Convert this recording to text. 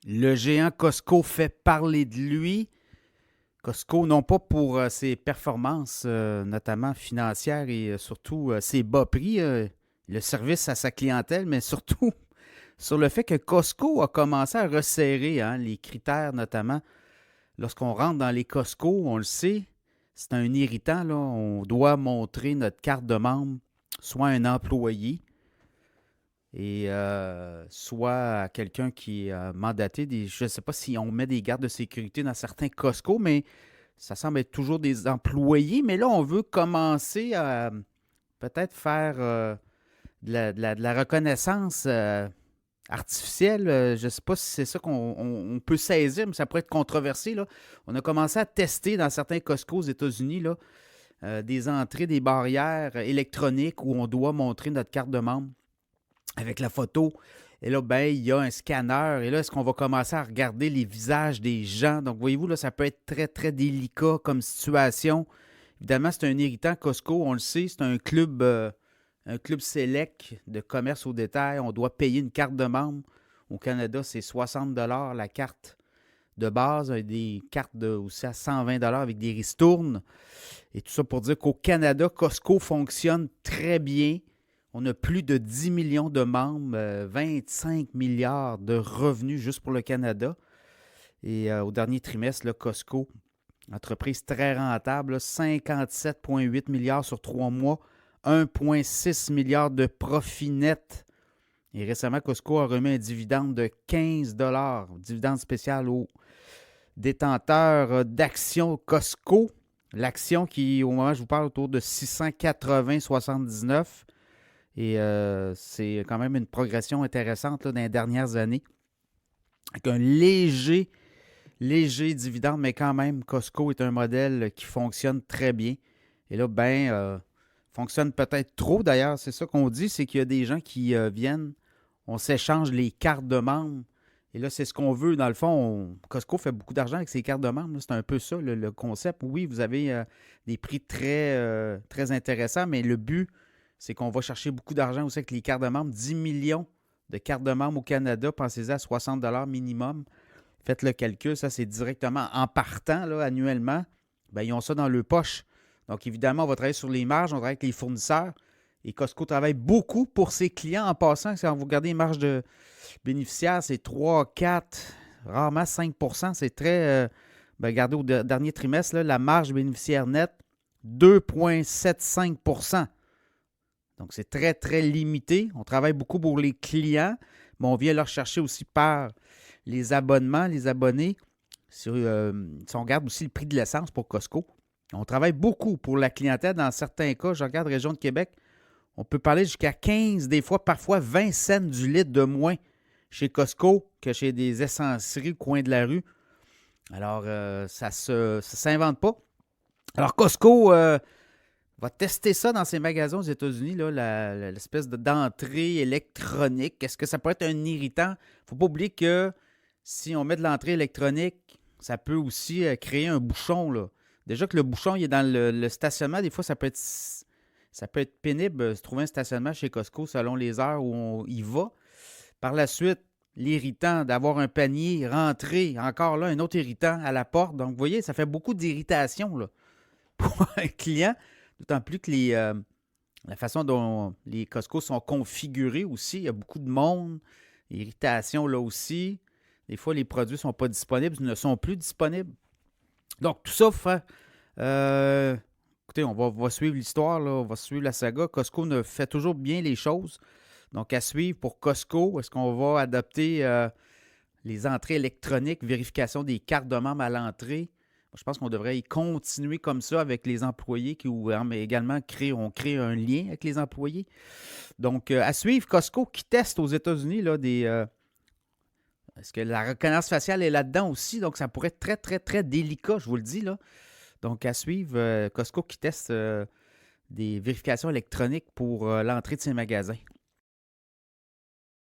Le géant Costco fait parler de lui. Costco, non pas pour ses performances, notamment financières et surtout ses bas prix, le service à sa clientèle, mais surtout sur le fait que Costco a commencé à resserrer hein, les critères, notamment lorsqu'on rentre dans les Costco, on le sait, c'est un irritant, là, on doit montrer notre carte de membre, soit à un employé et soit à quelqu'un qui est mandaté. Je ne sais pas si on met des gardes de sécurité dans certains Costco, mais ça semble être toujours des employés. Mais là, on veut commencer à peut-être faire de la reconnaissance artificielle. Je ne sais pas si c'est ça qu'on peut saisir, mais ça pourrait être controversé. Là. On a commencé à tester dans certains Costco aux États-Unis là, des entrées, des barrières électroniques où on doit montrer notre carte de membre avec la photo. Et là, ben, il y a un scanner. Et là, est-ce qu'on va commencer à regarder les visages des gens? Donc, voyez-vous, là, ça peut être très, très délicat comme situation. Évidemment, c'est un irritant Costco, on le sait. C'est un club select de commerce au détail. On doit payer une carte de membre. Au Canada, c'est 60 la carte de base. Il y a des cartes aussi à 120 avec des ristournes. Et tout ça pour dire qu'au Canada, Costco fonctionne très bien. On a plus de 10 millions de membres, 25 milliards de revenus juste pour le Canada. Et au dernier trimestre, là, Costco, entreprise très rentable, 57,8 milliards sur 3 mois, 1,6 milliard de profit net. Et récemment, Costco a remis un dividende de 15 dividende spécial aux détenteurs d'actions Costco. L'action qui, au moment où je vous parle, autour de 680,79. Et c'est quand même une progression intéressante là, dans les dernières années. Avec un léger dividende, mais quand même, Costco est un modèle qui fonctionne très bien. Et là, ben, fonctionne peut-être trop d'ailleurs. C'est ça qu'on dit, c'est qu'il y a des gens qui viennent, on s'échange les cartes de membres. Et là, c'est ce qu'on veut. Dans le fond, Costco fait beaucoup d'argent avec ses cartes de membres. Là. C'est un peu ça, le concept. Oui, vous avez des prix très intéressants, mais le but, c'est qu'on va chercher beaucoup d'argent aussi avec les cartes de membres. 10 millions de cartes de membres au Canada. Pensez-y à 60 minimum. Faites le calcul. Ça, c'est directement en partant là, annuellement. Ben, ils ont ça dans leur poche. Donc, évidemment, on va travailler sur les marges. On travaille avec les fournisseurs. Et Costco travaille beaucoup pour ses clients en passant. Si vous regardez les marges de bénéficiaires, c'est 3, 4, rarement 5 c'est très. Ben, regardez au dernier trimestre, là, la marge bénéficiaire nette, 2,75 Donc, c'est très, très limité. On travaille beaucoup pour les clients, mais on vient leur chercher aussi par les abonnements, les abonnés. Si on regarde aussi le prix de l'essence pour Costco, on travaille beaucoup pour la clientèle. Dans certains cas, je regarde Région de Québec, on peut parler jusqu'à 15, des fois, parfois 20 cents du litre de moins chez Costco que chez des essenceries au coin de la rue. Alors, ça ne s'invente pas. Alors, Costco va tester ça dans ses magasins aux États-Unis, là, l'espèce d'entrée électronique. Est-ce que ça peut être un irritant? Il ne faut pas oublier que si on met de l'entrée électronique, ça peut aussi créer un bouchon. Là. Déjà que le bouchon il est dans le stationnement, des fois, ça peut être pénible de trouver un stationnement chez Costco selon les heures où on y va. Par la suite, l'irritant d'avoir un panier rentré, encore là, un autre irritant à la porte. Donc, vous voyez, ça fait beaucoup d'irritation là, pour un client, d'autant plus que la façon dont les Costco sont configurés aussi, il y a beaucoup de monde, irritation là aussi. Des fois, les produits ne sont pas disponibles, ne sont plus disponibles. Donc, tout ça fait. Écoutez, on va suivre l'histoire, là, on va suivre la saga. Costco ne fait toujours bien les choses. Donc, à suivre pour Costco, est-ce qu'on va adopter les entrées électroniques, vérification des cartes de membres à l'entrée? Je pense qu'on devrait y continuer comme ça avec les employés mais également on crée un lien avec les employés. Donc, à suivre, Costco qui teste aux États-Unis là, est-ce que la reconnaissance faciale est là-dedans aussi? Donc, ça pourrait être très, très, très délicat, je vous le dis. Là. Donc, à suivre, Costco qui teste des vérifications électroniques pour l'entrée de ses magasins.